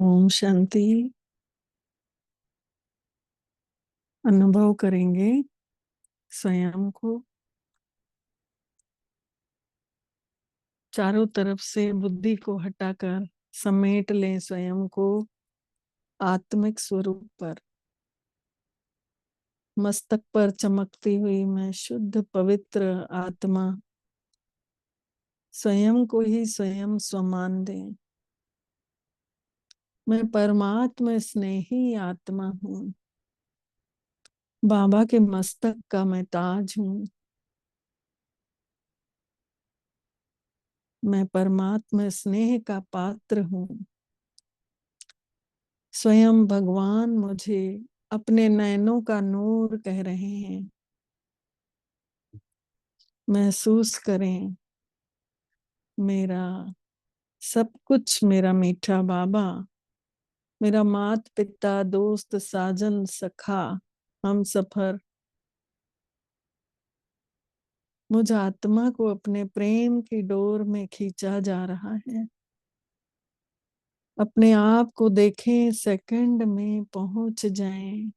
ओम शांति। अनुभव करेंगे स्वयं को। चारों तरफ से बुद्धि को हटाकर समेट लें स्वयं को आत्मिक स्वरूप पर। मस्तक पर चमकती हुई मैं शुद्ध पवित्र आत्मा स्वयं को ही स्वयं स्वमान दें। मैं परमात्मा स्नेही आत्मा हूँ। बाबा के मस्तक का मैं ताज हूँ। मैं परमात्मा स्नेह का पात्र हूँ। स्वयं भगवान मुझे अपने नयनों का नूर कह रहे हैं। महसूस करें मेरा सब कुछ मेरा मीठा बाबा, मेरा मात पिता दोस्त साजन सखा हम सफर मुझ आत्मा को अपने प्रेम की डोर में खींचा जा रहा है। अपने आप को देखें, सेकंड में पहुंच जाएं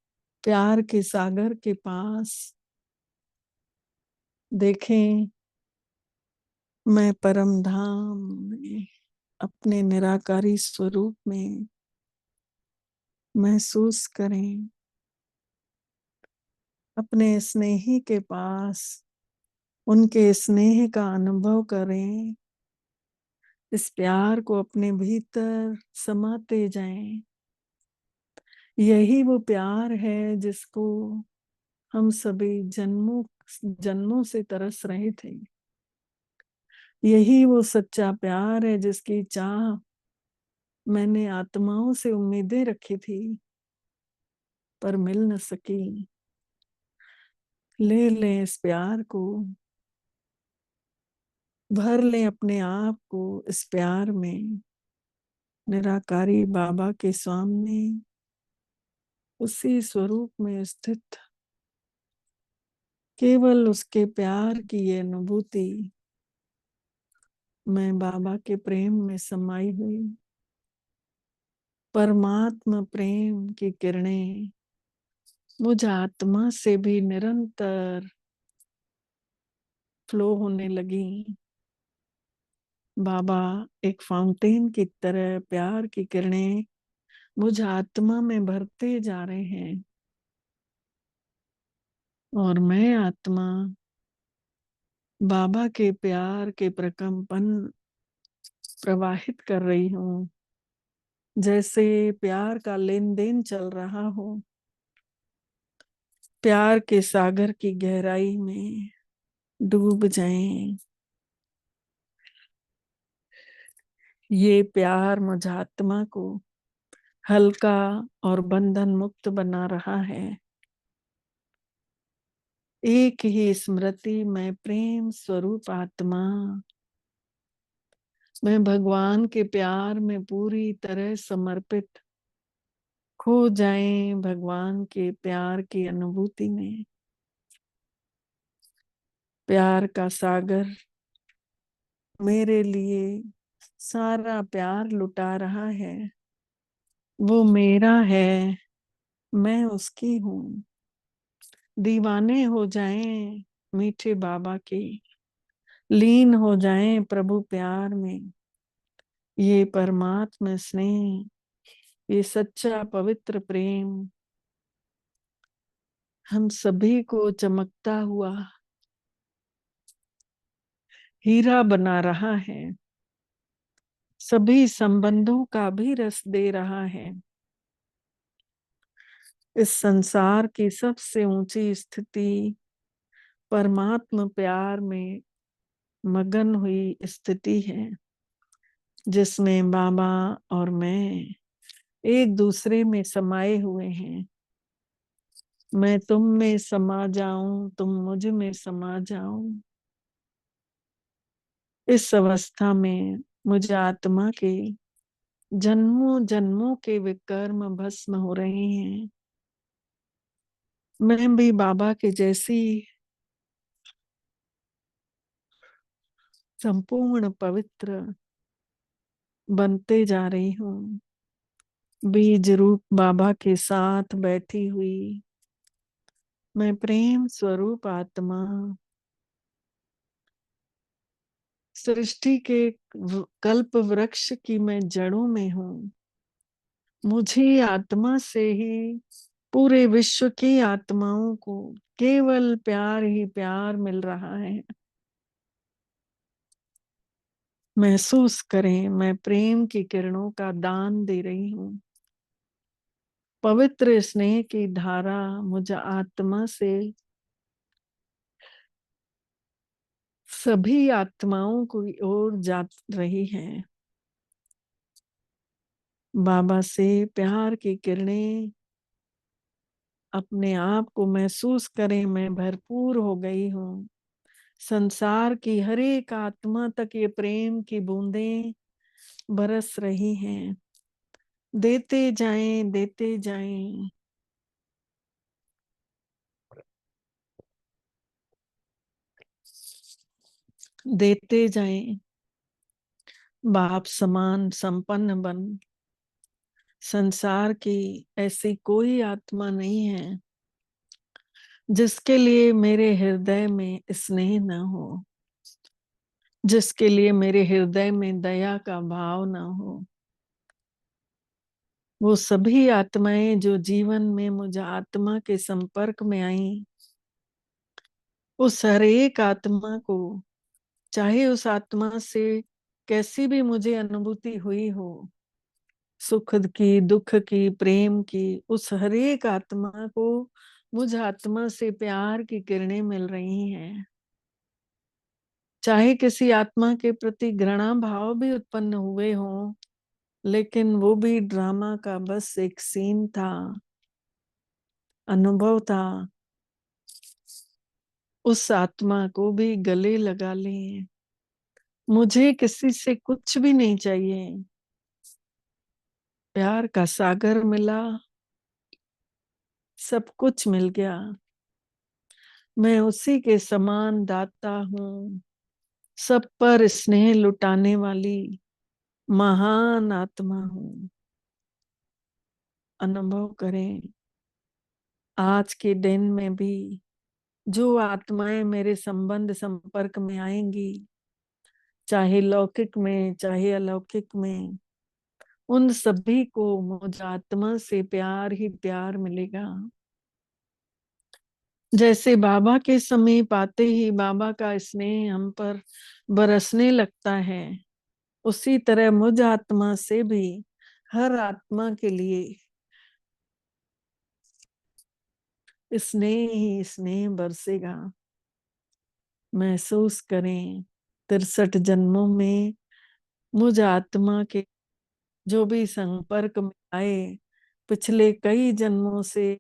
प्यार के सागर के पास। देखें मैं परम धाम में अपने निराकारी स्वरूप में। महसूस करें अपने स्नेही के पास, उनके स्नेह का अनुभव करें। इस प्यार को अपने भीतर समाते जाएं। यही वो प्यार है जिसको हम सभी जन्मों जन्मों से तरस रहे थे। यही वो सच्चा प्यार है जिसकी चाह मैंने आत्माओं से उम्मीदें रखी थी पर मिल न सकी। ले लें इस प्यार को, भर लें अपने आप को इस प्यार में। निराकारी बाबा के सामने उसी स्वरूप में स्थित केवल उसके प्यार की ये अनुभूति। मैं बाबा के प्रेम में समाई हुई परमात्मा प्रेम की किरणें मुझ आत्मा से भी निरंतर फ्लो होने लगी। बाबा एक फाउंटेन की तरह प्यार की किरणें मुझ आत्मा में भरते जा रहे हैं और मैं आत्मा बाबा के प्यार के प्रकंपन प्रवाहित कर रही हूँ। जैसे प्यार का लेन देन चल रहा हो, प्यार के सागर की गहराई में डूब जाएं। ये प्यार मुझ आत्मा को हल्का और बंधन मुक्त बना रहा है। एक ही स्मृति में प्रेम स्वरूप आत्मा, मैं भगवान के प्यार में पूरी तरह समर्पित। खो जाएं भगवान के प्यार की अनुभूति में। प्यार का सागर मेरे लिए सारा प्यार लुटा रहा है। वो मेरा है, मैं उसकी हूँ। दीवाने हो जाएं मीठे बाबा के, लीन हो जाएं प्रभु प्यार में। ये परमात्मा स्नेह, ये सच्चा पवित्र प्रेम हम सभी को चमकता हुआ हीरा बना रहा है। सभी संबंधों का भी रस दे रहा है। इस संसार की सबसे ऊंची स्थिति परमात्मा प्यार में मगन हुई स्थिति है, जिसमें बाबा और मैं एक दूसरे में समाये हुए हैं। मैं तुम में समा जाऊं, तुम मुझ में समा जाओ। इस अवस्था में मुझे आत्मा के जन्मों जन्मों के विकर्म भस्म हो रहे हैं। मैं भी बाबा के जैसी संपूर्ण पवित्र बनते जा रही हूँ। बीज रूप बाबा के साथ बैठी हुई मैं प्रेम स्वरूप आत्मा सृष्टि के कल्प वृक्ष की मैं जड़ों में हूँ। मुझे आत्मा से ही पूरे विश्व की आत्माओं को केवल प्यार ही प्यार मिल रहा है। महसूस करें, मैं प्रेम की किरणों का दान दे रही हूँ। पवित्र स्नेह की धारा मुझे आत्मा से सभी आत्माओं की ओर जा रही है। बाबा से प्यार की किरणें अपने आप को महसूस करें, मैं भरपूर हो गई हूँ। संसार की हर एक आत्मा तक ये प्रेम की बूंदें बरस रही हैं। देते जाएं, देते जाएं। देते जाएं। बाप समान संपन्न बन। संसार की ऐसी कोई आत्मा नहीं है जिसके लिए मेरे हृदय में स्नेह न हो, जिसके लिए मेरे हृदय में दया का भाव न हो। वो सभी आत्माएं जो जीवन में मुझे आत्मा के संपर्क में आई, उस हर एक आत्मा को, चाहे उस आत्मा से कैसी भी मुझे अनुभूति हुई हो, सुख की, दुख की, प्रेम की, उस हर एक आत्मा को मुझ आत्मा से प्यार की किरणें मिल रही हैं। चाहे किसी आत्मा के प्रति घृणा भाव भी उत्पन्न हुए हों, लेकिन वो भी ड्रामा का बस एक सीन था, अनुभव था। उस आत्मा को भी गले लगा लें। मुझे किसी से कुछ भी नहीं चाहिए। प्यार का सागर मिला, सब कुछ मिल गया। मैं उसी के समान दाता हूँ, सब पर स्नेह लुटाने वाली महान आत्मा हूँ। अनुभव करें, आज के दिन में भी जो आत्माएं मेरे संबंध संपर्क में आएंगी, चाहे लौकिक में चाहे अलौकिक में, उन सभी को मुझ आत्मा से प्यार ही प्यार मिलेगा। जैसे बाबा के समीप आते ही बाबा का स्नेह हम पर बरसने लगता है, उसी तरह मुझ आत्मा से भी हर आत्मा के लिए स्नेह ही स्नेह बरसेगा। महसूस करें, 63 जन्मों में मुझ आत्मा के जो भी संपर्क में आए, पिछले कई जन्मों से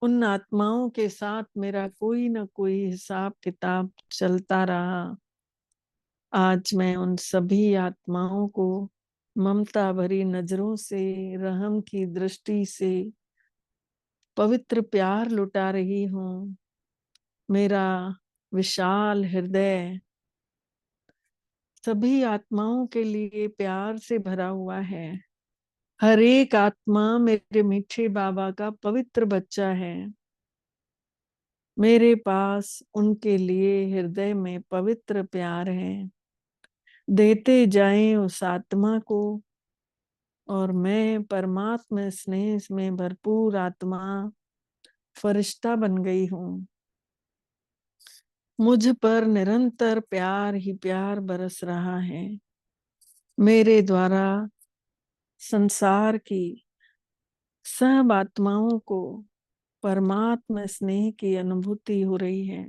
उन आत्माओं के साथ मेरा कोई ना कोई हिसाब किताब चलता रहा। आज मैं उन सभी आत्माओं को ममता भरी नजरों से, रहम की दृष्टि से पवित्र प्यार लुटा रही हूँ। मेरा विशाल हृदय सभी आत्माओं के लिए प्यार से भरा हुआ है। हर एक आत्मा मेरे मीठे बाबा का पवित्र बच्चा है। मेरे पास उनके लिए हृदय में पवित्र प्यार है। देते जाएं उस आत्मा को, और मैं परमात्मा स्नेह में भरपूर आत्मा फरिश्ता बन गई हूँ। मुझ पर निरंतर प्यार ही प्यार बरस रहा है। मेरे द्वारा संसार की सब आत्माओं को परमात्मा स्नेह की अनुभूति हो रही है।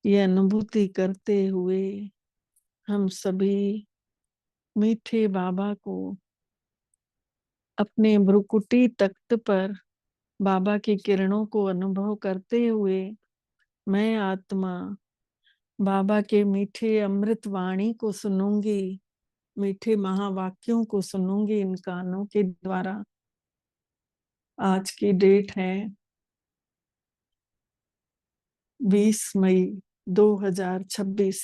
ये अनुभूति करते हुए हम सभी मीठे बाबा को अपने भ्रुकुटी तख्त पर बाबा की किरणों को अनुभव करते हुए, मैं आत्मा बाबा के मीठे अमृत वाणी को सुनूंगी, मीठे महावाक्यों को सुनूंगी इन कानों के द्वारा। आज की डेट है 20 मई 2026।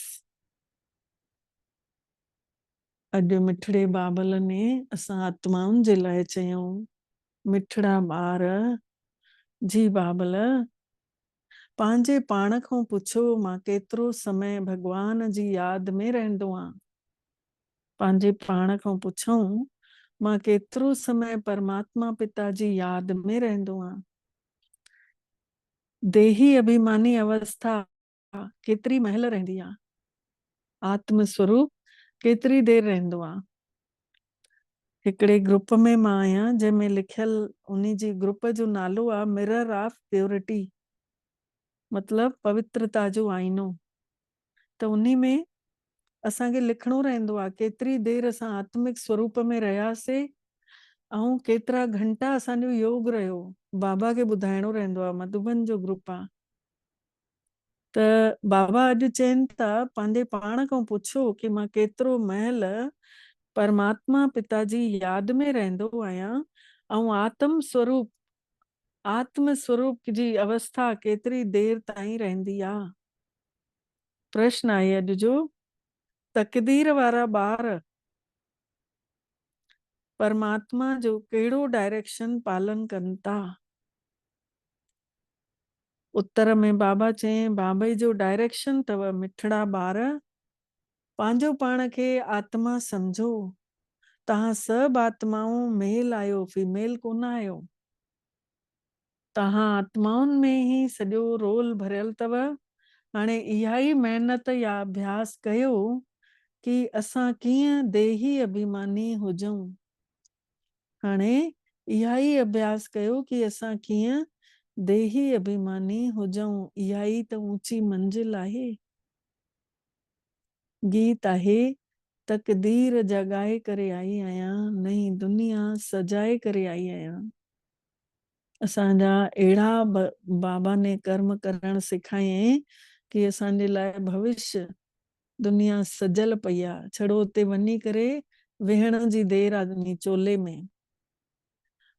अॼु मिठड़े बाबल ने असां आत्माउनि जे लाइ चयूं, मिठड़ा ॿार जी बाबल, पंहिंजे पाण खां पुछो मां केतिरो समय भगवान जी यादि में रहंदो आहियां। पंहिंजे पाण खां पुछूं मां केतिरो समय परमात्मा पिता जी यादि में रहंदो आहियां। देही अभिमानी अवस्था केतिरी महिल रहंदी आहे, आत्म स्वरूप केतिरी देर रहंदो आहे। हिकिड़े ग्रुप में मां आहियां जंहिंमें लिखियल उन्ही जी ग्रुप जो नालो आहे मिरर ऑफ प्योरिटी, मतलब पवित्रता जो आईनो। त उन्ही में असांखे लिखणो रहंदो आहे केतिरी देर असां आत्मिक स्वरूप में रहियासीं ऐं केतिरा घंटा असांजो योग रहियो, बाबा खे ॿुधाइणो रहंदो आहे। मधुबन जो ग्रुप आहे। त बाबा अॼु चवनि था पंहिंजे पाण खां पुछो कि मां केतिरो महिल परमात्मा पिता जी यादि में रहंदो आहियां ऐं आत्म स्वरूप जी अवस्था केतिरी देर ताईं रहंदी आहे। प्रश्न आहे अॼु जो, तकदीर वारा ॿार परमात्मा जो कहिड़ो डायरेक्शन पालन कनि था। उत्तर में बाबा चए, बाबा जो डायरेक्शन अथव, मिठड़ा ॿार पंहिंजो पाण खे आत्मा समझो, तव्हां सभु आत्माऊं मेल आहियो, फीमेल कोन आहियो। तव्हां आत्माउनि में ही सॼो रोल भरियल अथव। हाणे इहा ई महिनत या अभ्यास कयो कि असां कीअं देही अभिमानी हुजऊं। हाणे इहा ई अभ्यास कयो कि असां कीअं देही अभिमानी हुजऊं। इहा ई त ऊंची मंजिल आहे। गीत आहे, तकदीर जगाए करे आई आहियां, नई दुनिया सजाए करे आई आहियां। असांजा अहिड़ा बाबा ने कर्म करण सेखारियईं कि असांजे लाइ भविष्य दुनिया सजल पई आहे। छड़ो उते वञी करे वेहण जी देर आहे चोले में।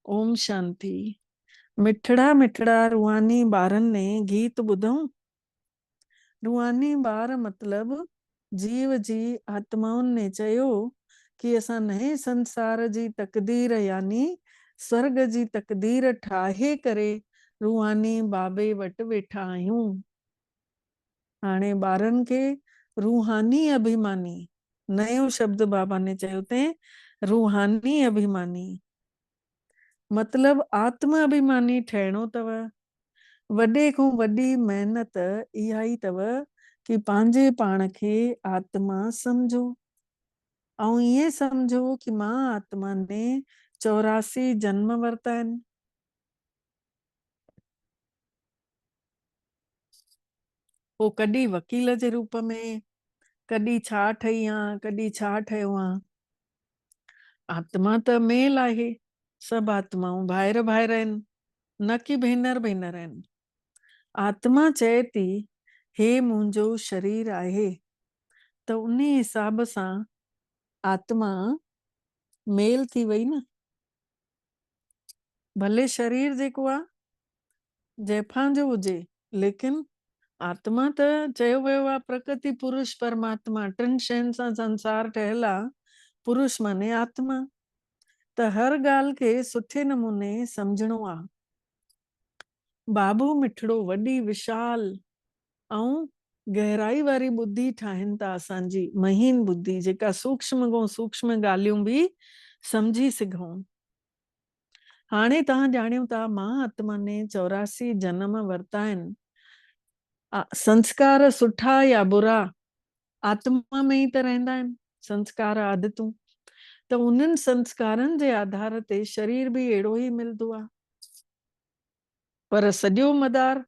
ओम शांति। मिठड़ा मिठड़ा रूहानी ॿारनि ने गीत ॿुधऊं। रूहानी ॿार मतलब जीव जी आत्माउनि ने चयो कि असां नए संसार जी तकदीर यानी स्वर्ग जी तकदीर ठाहे करे रूहानी बाबे वटि वेठा आहियूं। हाणे ॿारनि खे रूहानी अभिमानी, नयो शब्द बाबा ने चयो ते, रूहानी अभिमानी मतलब आत्म अभिमानी ठहिणो अथव। वॾे खां वॾी महिनत इहा ई अथव कि पंहिंजे पाण खे आत्मा समझो ऐं ईअं समझो कि मां आत्मा ने 84 जन्म वरिता आहिनि। पोइ कॾहिं वकील जे रूप में, कॾहिं छा ठही आं, कॾहिं छा ठहियो आं। आत्मा त मेल आहे, सभु आत्माऊं भाइर भाइर आहिनि, न कि भेनर भेनर आहिनि। आत्मा चए थी हे मुंहिंजो शरीर आहे, त उन हिसाब सां आत्मा मेल थी वई न। भले शरीर जेको आहे जैफां जो हुजे, लेकिन आत्मा त चयो वियो आहे प्रकृति पुरुष परमात्मा, टिनि शयुनि सां संसार ठहियल आहे। पुरुष माने आत्मा। त हर ॻाल्हि खे सुठे नमूने समझणो आहे। बाबू मिठड़ो वॾी विशाल ऐं गहराई वारी बुद्धि ठाहिनि था असांजी, महीन बुद्धि जेका सूक्ष्म खां सूक्ष्म ॻाल्हियूं बि समझी सघूं। हाणे तव्हां ॼाणियो था मां आत्मा ने 84 जन्म वरिता आहिनि। संस्कार सुठा या बुरा आत्मा में ई त रहंदा आहिनि, संस्कार आदतूं। त उन्हनि संस्कारनि जे आधार ते शरीर बि अहिड़ो ई मिलंदो आहे, पर सॼो मदार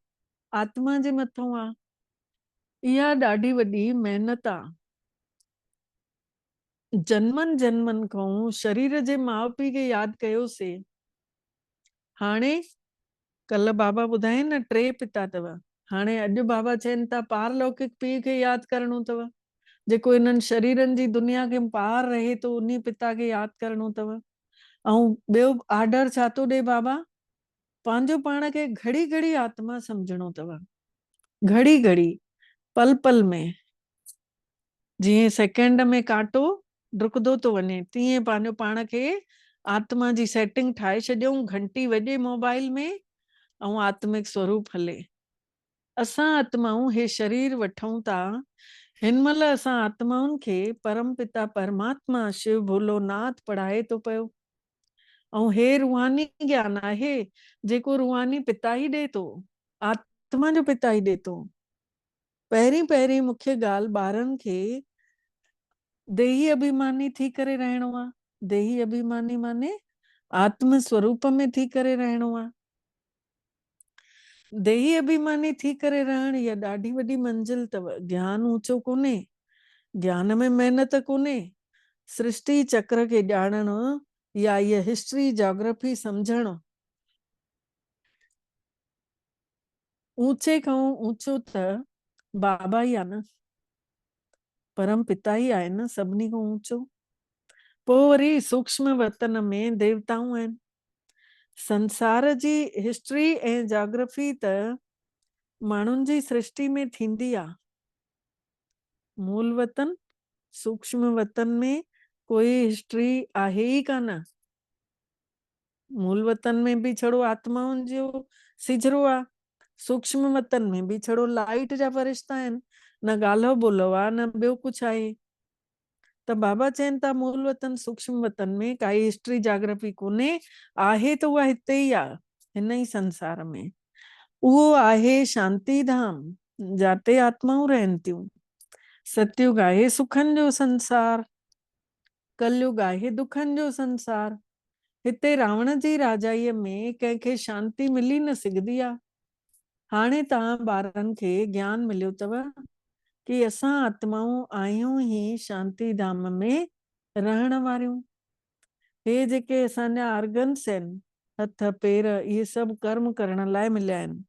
आत्मा जे मथां आहे। इहा ॾाढी वॾी महिनत आहे। जन्मनि जन्मनि खां शरीर जे माउ पीउ खे यादि कयोसीं। हाणे कल्ह बाबा ॿुधाए न 3 पिता अथव। हाणे अॼु बाबा चवनि था पारलौकिक पीउ खे यादि करणो अथव, जेको इन्हनि शरीरनि जी दुनिया खे पार रहे थो, उन पिता खे यादि करणो अथव। ऐं ॿियो आर्डर छा थो ॾे बाबा, पंहिंजो पाण खे घड़ी घड़ी आत्मा समझणो अथव, घड़ी घड़ी पल पल में। जीअं सेकेंड में कांटो डुकंदो थो वञे। तीअं पंहिंजो पाण खे आत्मा जी सेटिंग ठाहे छॾियऊं, घंटी वॼे मोबाइल में ऐं आत्मिक स्वरूप हले। असां आत्माऊं हे शरीर वठूं था, हिन महिल असां आत्माउनि खे परम पिता परमात्मा शिव भोलोनाथ पढ़ाए थो पियो। ऐं हे रूहानी ज्ञान आहे जेको रूहानी पिता ई ॾे थो, आत्मा जो पिता ई ॾे थो। पहिरीं पहिरीं मुख्य ॻाल्हि ॿारनि खे देही अभिमानी थी करे रहणो आहे। देही अभिमानी माने आत्म स्वरूप में थी करे रहणो आहे। देही अभिमानी थी करे रहण इहा ॾाढी वॾी मंजिल अथव। ज्ञान ऊंचो कोन्हे, ज्ञान में महिनत कोन्हे। सृष्टि चक्र खे ॼाणणु या इहा हिस्ट्री जोग्राफी सम्झणु, ऊंचे खां ऊंचो त बाबा ई आहे न, परम पिता ई आहे न सभिनी खां ऊंचो। पोइ वरी सूक्ष्म वतन में देवताऊं आहिनि। संसार जी हिस्ट्री ऐं जोग्राफी त माण्हुनि जी सृष्टि में थींदी आहे। मूल वतन सूक्ष्म वतन में कोई हिस्ट्री आहे ई कान। मूल वतन में बि छड़ो आत्माउनि जो सिजरो आहे, सूक्ष्म वतन में बि छड़ो लाइट जा फरिश्ता आहिनि, न ॻाल्हि ॿोलो आहे न ॿियो कुझु आहे। त बाबा चवनि था मूल वतन सूक्ष्म वतन में काई हिस्ट्री जोग्राफी कोन्हे, आहे त उहा हिते ई आहे, हिन ई संसार में। उहो आहे शांति धाम, जाते आत्माऊं रहनि थियूं। सतयुग आहे सुखनि जो संसार, कलयुग आहे दुखनि जो संसार। हिते रावण जी राजाईअ में कंहिंखे शांति मिली न सघंदी आहे। हाणे तव्हां ॿारनि खे ज्ञान मिलियो अथव कि असां आत्माऊं आहियूं ई शांति धाम में रहण वारियूं। हे जेके असांजा ऑर्गन्स आहिनि, हथ पेर, इहे सभु कर्म करण लाइ मिलिया आहिनि।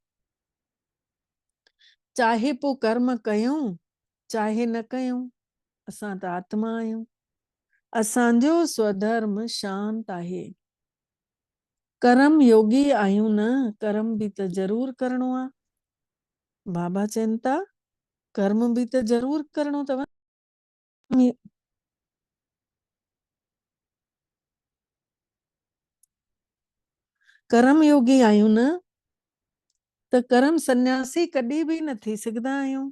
चाहे पोइ कर्म कयूं चाहे न कयूं, असां त आत्मा आहियूं। असांजो स्वधर्म शांत आहे। कर्म योगी आहियूं न, कर्म बि त ज़रूर करणो आहे। बाबा चवनि था कर्म बि त ज़रूर करणो अथव। कर्म योगी आहियूं न त कर्म सन्यासी कॾहिं बि न थी सघंदा आहियूं।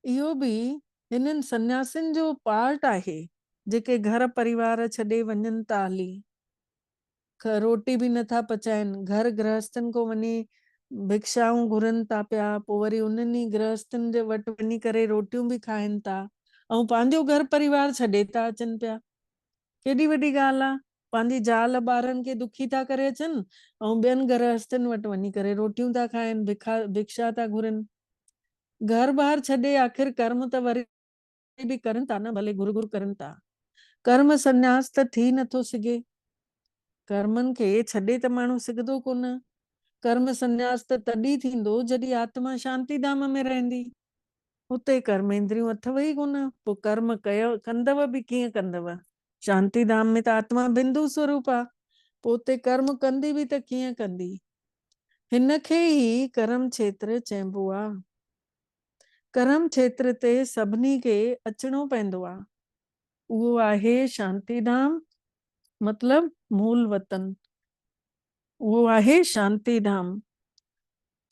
इहो बि हिननि सन्यासियुनि जो पार्ट आहे जेके घर परिवार छॾे वञनि था हली, रोटी बि नथा पचाइनि, घर गृहस्थनि को वञी भिक्षाऊं घुरनि था पिया, पोइ वरी उन्हनि गृहस्थनि जे वटि वञी करे रोटियूं बि खाइनि था ऐं पंहिंजो घर परिवार छॾे था अचनि पिया। केॾी वॾी ॻाल्हि आहे। पंहिंजी ज़ाल ॿारनि खे दुखी था करे अचनि ऐं ॿियनि गृहस्थनि वटि वञी करे रोटियूं था खाइनि, भिक्षा था घुरनि। घर बार छॾे आख़िर कर्म त वरी बि करनि था न, भले घुर घुर करनि था। कर्म संन्यास त थी नथो सघे। कर्मनि खे छॾे त माण्हू सघंदो कोन। कर्म संन्यास त तॾहिं थींदो जॾहिं आत्मा शांति धाम में रहंदी। उते कर्म इंद्रियूं अथव ई कोन। पोइ कर्म कयो कंदव बि कीअं कंदव? शांति धाम में त आत्मा बिंदु स्वरूप आहे, पोइ उते कर्म कंदी बि त कीअं कंदी? हिन खे ई कर्म क्षेत्र चइबो आहे। कर्म क्षेत्र ते सभिनी खे अचणो पवंदो आहे। उहो आहे शांति धाम, मतलब मूल वतन। उहो आहे शांति धाम।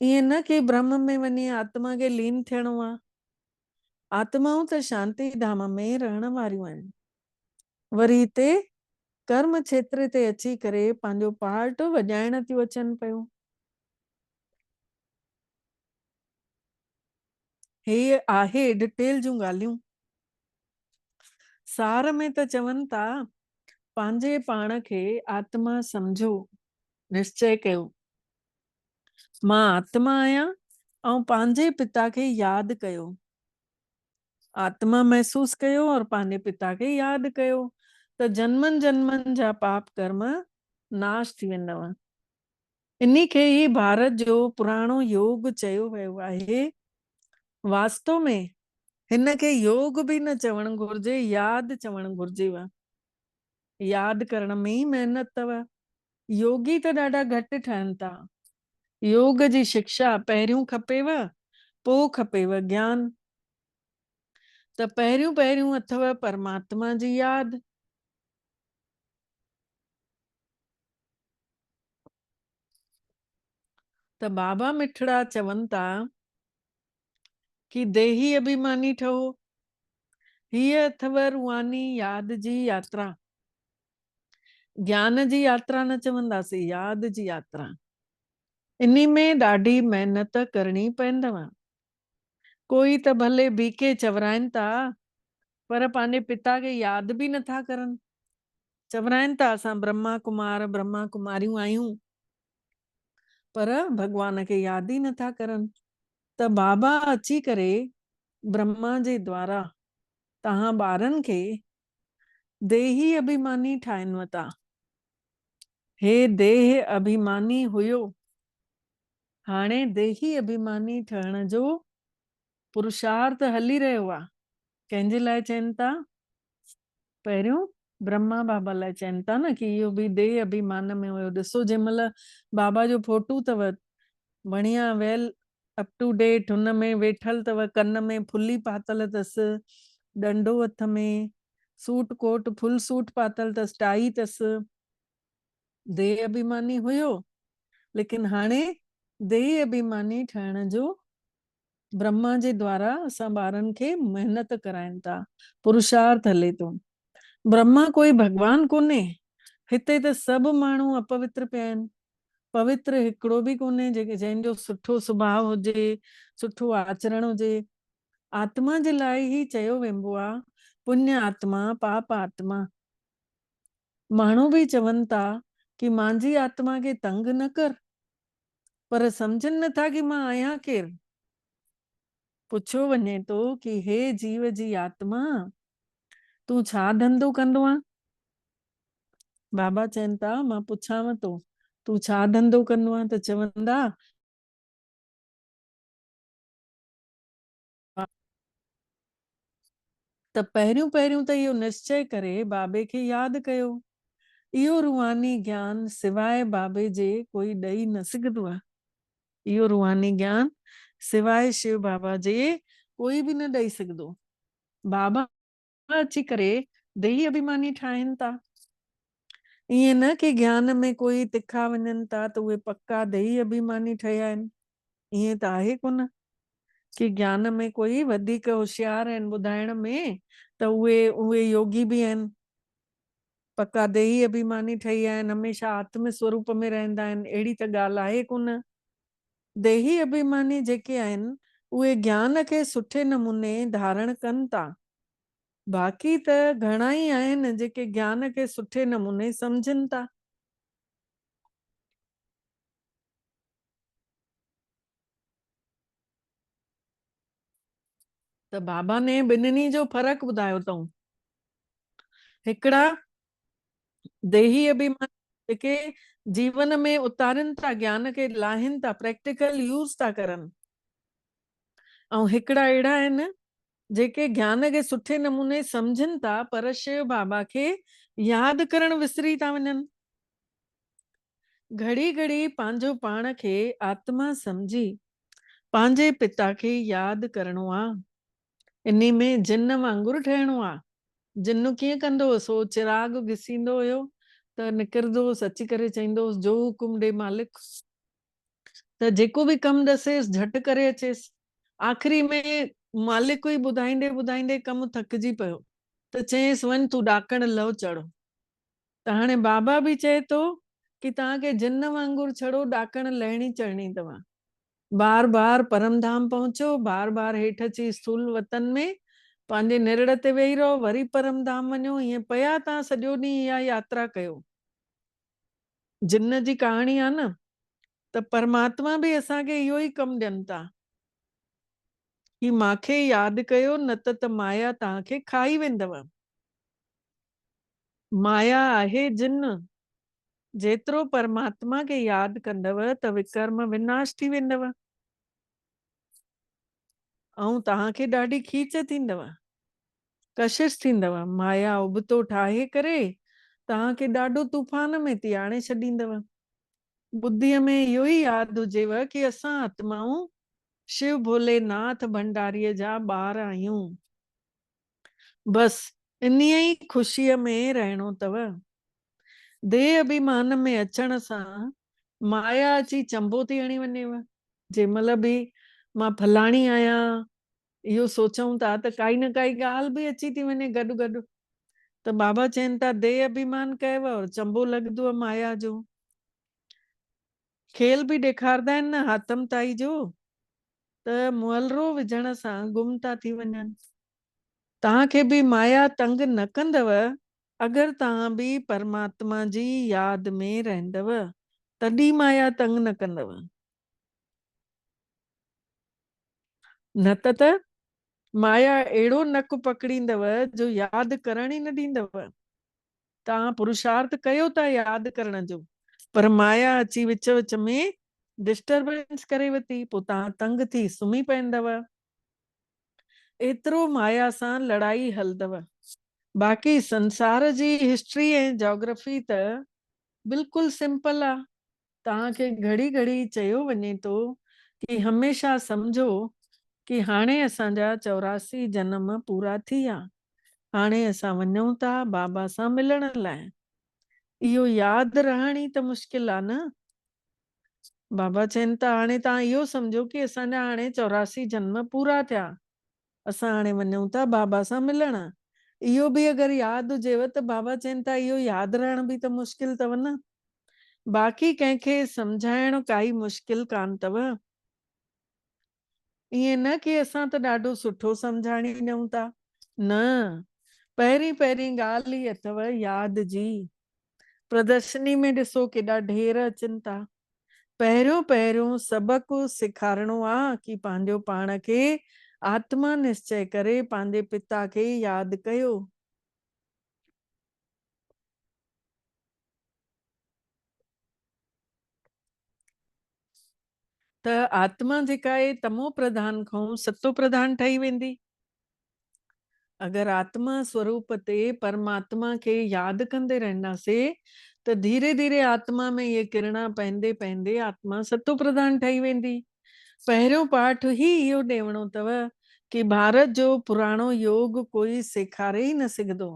ईअं न कि ब्रह्म में वञी आत्मा खे लीन थियणो आहे। आत्माऊं त शांति धाम में रहण वारियूं आहिनि। वरी हिते कर्म क्षेत्र ते अची करे पंहिंजो पार्ट वॼाइण थियूं अचनि पियूं। हे आहे डिटेल जूं ॻाल्हियूं। सार में त चवनि था पंहिंजे पाण खे आत्मा सम्झो, निश्चय कयो मां आत्मा आहियां ऐं पंहिंजे पिता खे यादि कयो। आत्मा महसूस कयो और पंहिंजे पिता खे यादि कयो त जन्मनि जन्मनि जा पाप कर्म नाश थी वेंदव। इन्ही खे ई भारत जो पुराणो योग चयो वियो आहे। वास्तव में हिन खे योग बि न चवणु घुर्जे, यादि चवणु घुर्जेव। यादि करण में ई महिनत अथव। योगी त ॾाढा घटि ठहनि था। योग जी शिक्षा पहिरियों खपेव, पोइ खपेव ज्ञान। त पहिरियों पहिरियों अथव परमात्मा जी याद। त बाबा मिठड़ा चवनि था कि देही अभिमानी ठहो। हीअ अथव रूहानी याद जी यात्रा। ज्ञान जी यात्रा न चवंदासीं, याद जी यात्रा। इन्ही में ॾाढी महिनत करणी पवंदव। कोई त भले बीके चवराइनि था, पर पंहिंजे पिता खे याद बि नथा करनि। चवराइनि था असां ब्रह्मा कुमार ब्रह्मा कुमारियूं आहियूं, पर भगवान खे याद ई नथा करनि। त बाबा अची करे ब्रह्मा जे द्वारा तव्हां ॿारनि खे देही अभिमानी ठाहिनि था। हे देह अभिमानी हुयो, हाणे देही अभिमानी ठहण जो पुरुषार्थ हली रहियो आहे। कंहिंजे लाइ चवनि था? पहिरियों ब्रह्मा बाबा लाइ चवनि था न कि इहो बि देह अभिमान में हुयो। ॾिसो जंहिं महिल बाबा जो फोटो अथव बढ़िया वेल अप टू डेट, हुन में वेठल अथव, कन में फुली पातल अथसि, डंडो हथ में, सूट कोट फुल सूट पातल अथसि, टाई अथसि। देह अभिमानी हुयो, लेकिन हाणे देह अभिमानी ठहण जो ब्रह्मा जे द्वारा असां ॿारनि खे महिनत कराइनि था, पुरुषार्थ हले थो। ब्रह्मा कोई भगवान कोन्हे, हिते त सभु माण्हू अपवित्र पिया आहिनि। पवित्र हिकिड़ो बि कोन्हे जंहिंजो सुठो स्वभाव हुजे, सुठो आचरण हुजे। आत्मा जे लाइ ही चयो वेंदो आहे पुण्य आत्मा पाप आत्मा। माण्हू बि चवनि था कि मुंहिंजी आत्मा खे तंग न कर, पर सम्झनि नथा कि मां आहियां केरु। पुछो वञे थो कि हे जीव जी आत्मा, तूं छा धंधो कंदो आहे? बाबा चवनि था मां पुछांव थो तूं छा धंधो कंदो आहे? त चवंदा त पहिरियों पहिरियों त इहो निश्चय करे बाबे खे यादि कयो। इहो रूहानी ज्ञान सिवाय बाबे जे कोई ॾेई न सघंदो आहे। इहो रूहानी ज्ञान सिवाय शिव बाबा जे कोई बि न ॾेई सघंदो। बाबा अची करे देही अभिमानी ठाहिनि था। ईअं न कि ज्ञान में कोई तिखा वञनि था त उहे पक्का देही अभिमानी ठहिया आहिनि। ईअं त आहे कोन कि ज्ञान में कोई वधीक होशियार आहिनि ॿुधाइण में त उहे योगी बि आहिनि, पक्का देही अभिमानी ठही आहिनि, हमेशह आत्म स्वरूप में रहंदा आहिनि। अहिड़ी त ॻाल्हि आहे कोन। देही अभिमानी जेके आहिनि उहे ज्ञान खे सुठे नमूने धारण कनि था। बाक़ी त घणा ई आहिनि जेके ज्ञान खे सुठे नमूने सम्झनि था। त बाबा ने ॿिन्हिनि जो फ़र्क़ु ॿुधायो अथऊं। हिकिड़ा देही अभिमानी जेके जीवन में उतारनि था, ज्ञान खे लाहिनि था, प्रैक्टिकल यूज़ था करनि, ऐं हिकिड़ा अहिड़ा आहिनि जेके ज्ञान खे सुठे नमूने सम्झनि था, पर शिव बाबा खे यादि करणु विसरी था वञनि। घड़ी घड़ी पंहिंजो पाण खे आत्मा सम्झी पंहिंजे पिता खे यादि करणो आहे। इन में जिन वांगुरु ठहिणो आहे। जिन कीअं कंदो हुओ? सो चिराग घिसींदो हुयो त निकिरंदो अची करे चईंदो जो हुकुम ॾे मालिक। त जेको बि कमु ॾसेसि झटि करे अचेसि। आख़िरी में मालिक ई ॿुधाईंदे ॿुधाईंदे कमु थकिजी पियो त चयईंसि वञ तूं ॾाकण लव चढ़। त हाणे बाबा बि चए थो कि तव्हांखे जिन वांगुरु छड़ो ॾाकण लहणी चढ़णी अथव। बार बार परमधाम पहुचो, बार बार हेठि अची स्थूल वतन में पंहिंजे निरड़ ते वेही रहो, वरी परमधाम वञो। ईअं पिया तव्हां सॼो ॾींहुं इहा यात्रा कयो। जिन जी कहाणी आहे न, त परमात्मा बि असांखे इहो ई कमु ॾियनि था कि मांखे यादि कयो, न त माया तव्हांखे खाई वेंदव। माया आहे जिन। जेतिरो परमात्मा खे यादि कंदव त विकर्म विनाश थी वेंदव, ऐं तव्हांखे ॾाढी खीच थींदव, कशिश थींदव। माया उबतो ठाहे करे तव्हांखे ॾाढो तूफ़ान में थी आणे छॾींदव। बुद्धीअ में इहो ई यादि हुजेव कि असां आत्माऊं शिव भोलेनाथ भंडारीअ जा ॿार आहियूं। बस इन्हीअ ई ख़ुशीअ में रहणो अथव। देह अभिमान में अचण सां माया अची चंबो थी हणी वञेव। जंहिं महिल बि मां फलाणी आहियां इहो सोचूं था त काई न काई ॻाल्हि बि अची थी वञे गॾु गॾु। त बाबा चवनि था देह अभिमान कयव और चंबो लॻंदो आहे माया जो। खेल बि ॾेखारींदा आहिनि न हातम ताई जो, त मुहलरो विझण सां गुम था थी वञनि। तव्हांखे बि माया तंग न कंदव अगरि तव्हां बि परमात्मा जी यादि में रहंदव, तॾहिं माया तंग न कंदव। न त माया अहिड़ो नक पकड़ींदव जो यादि करण ई न ॾींदव। तव्हां पुरुषार्थ कयो था यादि करण जो, पर माया अची विच विच में डिस्टर्बेंस करे वती, पोइ तव्हां तंग थी सुम्ही पवंदव। एतिरो माया सां लड़ाई हलंदव। बाक़ी संसार जी हिस्ट्री ऐं जोग्राफी त बिल्कुलु सिंपल आहे। तव्हांखे घड़ी घड़ी चयो वञे थो कि हमेशह सम्झो कि हाणे असांजा 84 जन्म पूरा थी विया, हाणे असां वञूं था बाबा सां मिलण लाइ। इहो यादि रहण ई त मुश्किल आहे न। बाबा चवनि था हाणे तव्हां इहो सम्झो कि असांजा हाणे 84 जन्म पूरा थिया, असां हाणे वञूं था बाबा सां मिलण। इहो बि अगरि यादि हुजेव त बाबा चवनि था इहो यादि रहण बि त मुश्किल अथव न। बाक़ी कंहिंखे सम्झाइण काई मुश्किल कान अथव। ईअं न कि असां त ॾाढो सुठो सम्झाणींदा था, न। पहिरीं पहिरीं ॻाल्हि ई अथव यादि जी। प्रदर्शनी में ॾिसो केॾा ढेर अचनि था। पहिरियों पहिरियों सबक़ु सेखारिणो आहे कि पंहिंजो पाण खे आत्मा निश्चय करे पंहिंजे पिता खे यादि कयो। त आत्मा जेका आहे तमो प्रधान खां सतो प्रधान ठही वेंदी। अगरि आत्मा स्वरूप ते परमात्मा खे यादि कंदे रहंदासीं त धीरे धीरे आत्मा में ये किरणा पहंदे पहंदे आत्मा सतो प्रधान ठही वेंदी। पहिरियों पाठ ही इहो ॾियणो अथव कि भारत जो पुराणो योग कोई सेखारे ई न सघंदो।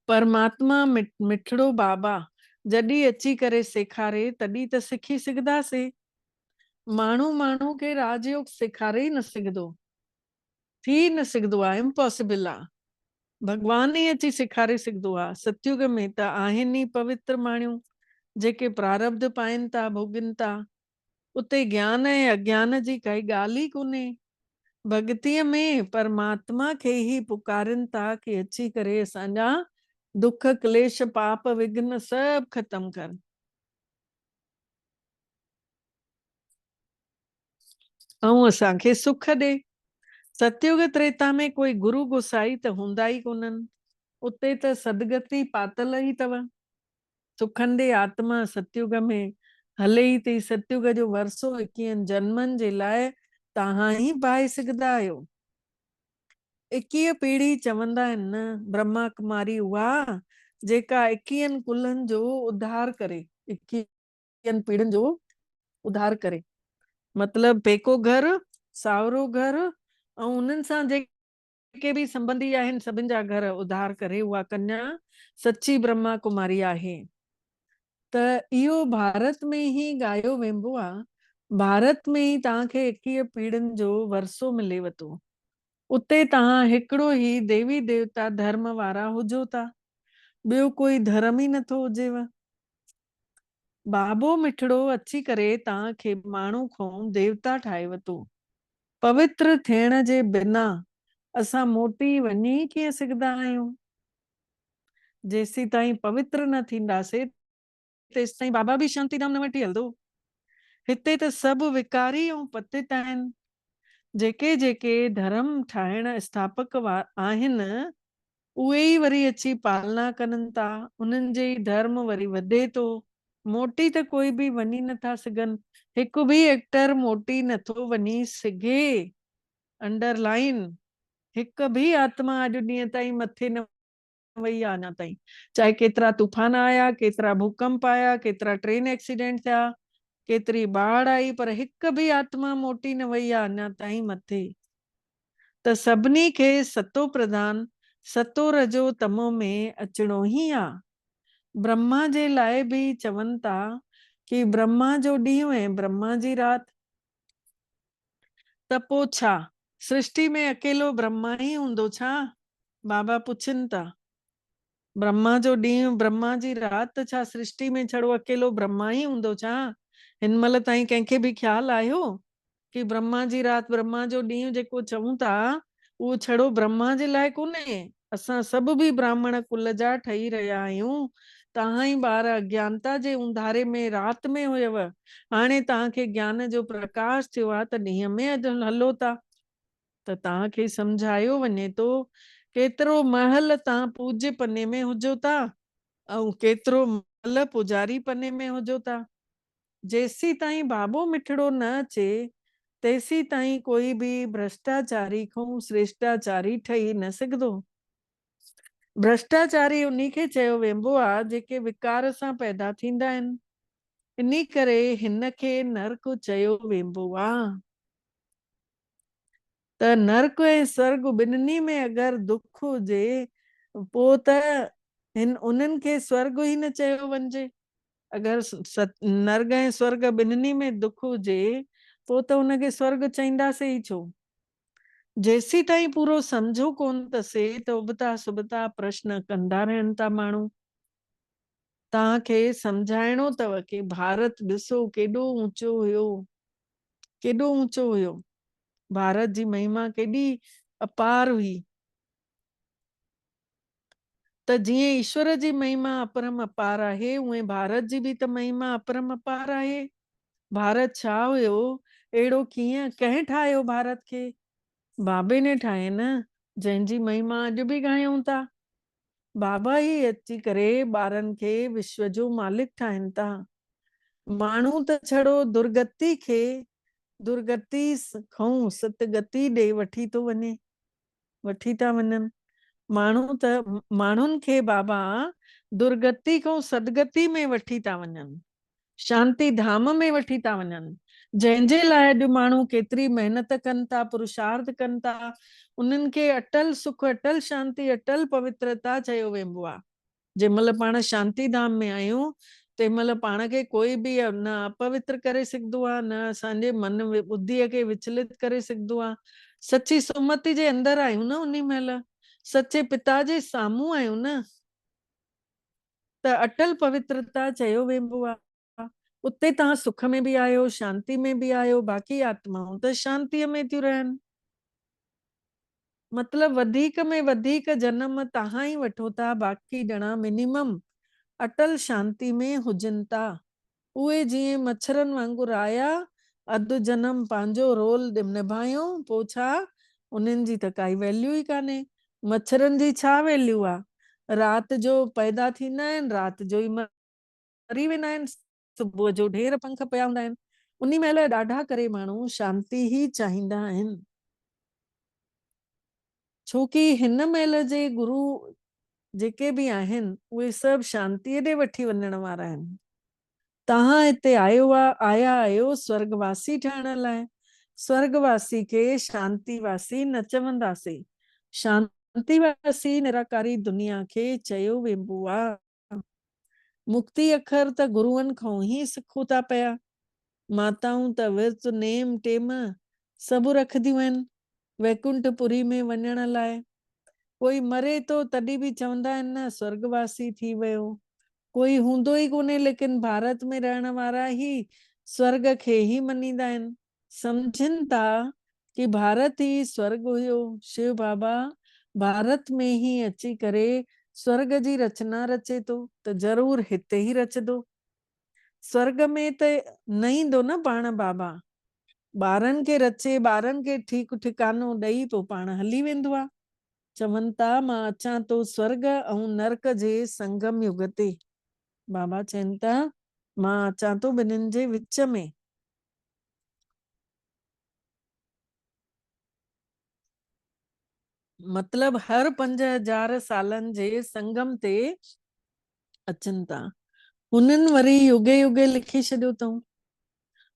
परमात्मा मिठड़ो बाबा जॾहिं अची करे सेखारे तॾहिं त सिखी सघंदासीं। माण्हू माण्हू खे राजयोग सेखारे ई न सघंदो, थी न सघंदो आहे, इम्पॉसिबल आहे। भगवान ई अची सेखारे सघंदो आहे। सतयुग में त आहिनि ई पवित्र माण्हू जेके प्रारब्ध पाइनि था, भोगनि था। उते ज्ञान ऐं अज्ञान जी काई ॻाल्हि ई कोन्हे। भक्तीअ में परमात्मा खे ही पुकारनि था कि अची करे असांजा दुख क्लेश पाप विघ्न सभु ख़तम कर। ऐं असांखे सुख ॾे। सतयुग त्रेता में कोई गुरु गुसाई त हूंदा ई कोन्हनि। उते त सदगति पातल ई अथव। सुखंदे आत्मा सतयुग में हले ई थी। सतयुग जो वरसो 21 जन्मनि जे लाइ तव्हां ई पाए सघंदा आहियो। 21 पीढ़ी चवंदा आहिनि न, ब्रह्मा कुमारी उहा जेका 21 कुलनि जो उद्धार करे, 21 पीढ़ियुनि जो उद्धार करे। मतलब पेको घर, सावरो घर ऐं उन्हनि सां जेके बि संबंधी आहिनि सभिनि जा घर उद्धार करे, उहा कन्या सच्ची ब्रह्मा कुमारी आहे। त इहो भारत में ही ॻायो वेंदो आहे। भारत में ही तव्हांखे 21 पीढ़ियुनि जो वरसो मिलेव थो। उते तव्हां हिकिड़ो ही देवी देवता धर्म वारा हुजो था, ॿियो कोई धर्म ई नथो हुजेव। बाबो मिठड़ो अची करे तव्हांखे माण्हू खां देवता ठाहे वतो। पवित्र थियण जे बिना असां मोटी वञी कीअं सघंदा आहियूं। जेसीं ताईं पवित्र न थींदासीं तेसि ताईं बाबा बि शांतिधाम न वठी हलंदो। हिते त सभु विकारी ऐं पतित आहिनि। जेके जेके धर्म ठाहिण स्थापक आहिनि उहे ई वरी अची पालना कनि था। उन्हनि जे ई धर्म वरी वधे थो। मोटी त कोई बि वञी नथा सघनि। हिकु बि एक्टर मोटी नथो वञी सघे। अंडरलाइन हिकु बि आत्मा अॼु ॾींहं ताईं मथे न वई आहे अञा ताईं। चाहे केतिरा तूफान आया, केतिरा भूकंप आया, केतिरा ट्रेन एक्सीडेंट थिया, केतिरी बाढ़ आई, पर हिकु बि आत्मा मोटी न वई आहे अञा ताईं मथे। त त सभिनी खे सतो प्रधान सतो रजो तमो में अचणो ही आ। ब्रह्मा जे लाइ बि चवनि था कि ब्रह्मा जो ॾींहुं ऐं ब्रह्मा जी राति, त पोइ छा सृष्टि में अकेलो ब्रह्मा ही हूंदो छा? बाबा पुछनि था। ब्रह्मा जो ॾींहुं ब्रह्मा जी राति, छा सृष्टि में छड़ो अकेलो ब्रह्मा ही हूंदो छा? हिन महिल ताईं कंहिंखे बि ख्याल आयो कि ब्रह्मा जी राति ब्रह्मा जो ॾींहुं जेको चऊं था उहो छड़ो ब्रह्मा जे लाइ कोन्हे। असां सभु बि ब्राह्मण कुल जा ठही रहिया आहियूं। तव्हां ई ॿार अज्ञानता जे उंधारे में राति में हुयव, हाणे तव्हांखे ज्ञान जो प्रकाश थियो आहे त ॾींहं में अॼु हलो था। त तव्हांखे सम्झायो वञे थो केतिरो महल तव्हां पूज्य पने में हुजो था ऐं केतिरो महल पुजारी पने में हुजो था। जेसी ताईं बाबो मिठड़ो न अचे तेसी ताईं कोई बि भ्रष्टाचारी खां श्रेष्ठाचारी ठही न सघंदो। भ्रष्टाचारी उन्ही खे चयो वेंबो आहे जेके विकार सां पैदा थींदा आहिनि। इन्ही करे हिन खे नर्क चयो वेंबो आहे। त नर्क ऐं स्वर्ग ॿिन्हिनि में अगरि दुख हुजे पोइ त उन्हनि खे स्वर्ग ई न चयो वञिजे। अगरि नर्क ऐं स्वर्ग ॿिन्हिनि में दुख हुजे पोइ त उनखे स्वर्ग चईंदासीं ई छो? जेसी ताईं पूरो सम्झो कोन अथसे त उबता सुबता प्रश्न कंदा रहनि था माण्हू। तव्हांखे सम्झाइणो अथव कि भारत ॾिसो केॾो ऊंचो हुयो, केॾो ऊंचो हुयो। भारत जी महिमा केॾी अपार हुई। त जीअं ईश्वर जी महिमा अपरम अपार आहे उहे भारत जी बि त महिमा अपरम अपार आहे। भारत छा हुयो, अहिड़ो कीअं कंहिं ठाहियो भारत खे? बाबे ने ठाहे न, जंहिंजी महिमा अॼु बि ॻायूं था। बाबा ही अची करे ॿारनि खे विश्व जो मालिक ठाहिनि था। माण्हू त छड़ो दुर्गति खे दुर्गति खां सतगति ॾे वठी थो वञे, वठी था वञनि। माण्हू त माण्हुनि खे बाबा दुर्गति खां सदगति में वठी था वञनि, शांति धाम में वठी था वञनि। जंहिंजे लाइ अॼु माण्हू केतिरी महिनत कनि था, पुरुषार्थ कनि था, उन्हनि खे अटल सुख, अटल शांति, अटल पवित्रता चयो वेंबो आहे। जंहिं महिल पाण शांति धाम में आहियूं तंहिं महिल पाण खे कोई बि न अपवित्र करे सघंदो आहे, न असांजे मन बुद्धीअ खे विचलित करे सघंदो आहे। सची सुमति जे अंदरि आहियूं न उन्ही महिल, सचे पिता जे साम्हूं आहियूं न, त अटल पवित्रता चयो वेंबो आहे। उते तव्हां सुख में बि आहियो, शांति में बि आहियो, बाक़ी आत्माऊं त शांतिअ में थियूं रहनि। मतलब वधीक में वधीक जन्म तव्हां ई वठो था, बाक़ी ॼणा मिनिमम अटल शांति में हुजनि था। उहे जीअं मच्छरनि वांगुरु आया, अधु जन्म पंहिंजो रोल निभायो, पोइ छा उन्हनि जी त काई वैल्यू ई कान्हे। मच्छरनि जी छा वैल्यू आहे? राति जो पैदा थींदा आहिनि, राति जो ई मरी वेंदा आहिनि, सुबुह जो ढेर पंख पिया हूंदा आहिनि। उन्ही महिल ॾाढा करे माण्हू शांति ई चाहींदा आहिनि। छोकी हिन महिल जे गुरु जेके बि आहिनि उहे सभु शांतीअ ॾे वठी वञण वारा आहिनि। तव्हां हिते आया आहियो स्वर्गवासी ठहण लाइ। स्वर्गवासी खे शांतिवासी न चवंदासीं। शांतिवासी निराकारी दुनिया खे चयो वेंबो आहे। मुक्ति अखर त गुरुअनि खां ई सिखूं था पिया। माताऊं त विर्त नेम टेम सभु रखदियूं आहिनि वैकुंठपुरी में वञण लाइ। कोई मरे तो तॾहिं बि चवंदा आहिनि न स्वर्गवासी थी वियो। कोई हूंदो ई कोन्हे, लेकिन भारत में रहण वारा ही स्वर्ग खे ही मञींदा आहिनि। समझनि था कि भारत ही स्वर्ग हुयो। शिव बाबा भारत में ही अची करे स्वर्ग जी रचना रचे थो, त ज़रूर हिते ही रचदो। स्वर्ग में त न ईंदो न पाण बाबा, ॿारनि खे रचे, ॿारनि खे ठीक ठिकानो ॾेई पोइ पाण हली वेंदो आहे। चवनि था मां अचां थो स्वर्ग ऐं नर्क जे संगम युग ते। बाबा चवनि था मां अचां थो ॿिन्हिनि जे विच में। मतलब हर 5000 सालनि जे संगम ते अचनि था। हुननि वरी युगे युगे लिखी छॾियो अथऊं।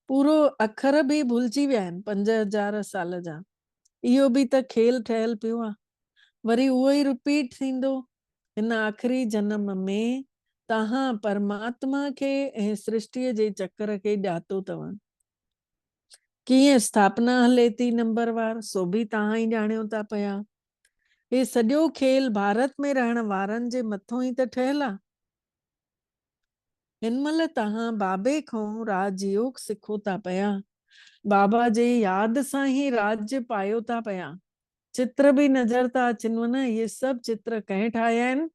पूरो अखर बि भुलिजी विया आहिनि 5000 साल जा। इहो बि त खेल ठहियल पियो आहे। वरी उहो ई रिपीट थींदो। हिन आख़िरी जन्म में तव्हां परमात्मा खे ऐं सृष्टिअ जे चक्र खे ॼातो अथव। कीअं स्थापना हले थी नंबरवार, सो बि तव्हां ई ॼाणियो था पिया। हे सॼो खेल भारत में रहण वारनि जे मथां ई त ठहियल आहे। हिन महिल तव्हां बाबे खां राजयोग सिखो था पिया। बाबा जे याद सां ही राज्य पायो था पिया। चित्र भी नजर था अचनि न, ये सब चित्र कंहिं ठाहिया आहिनि।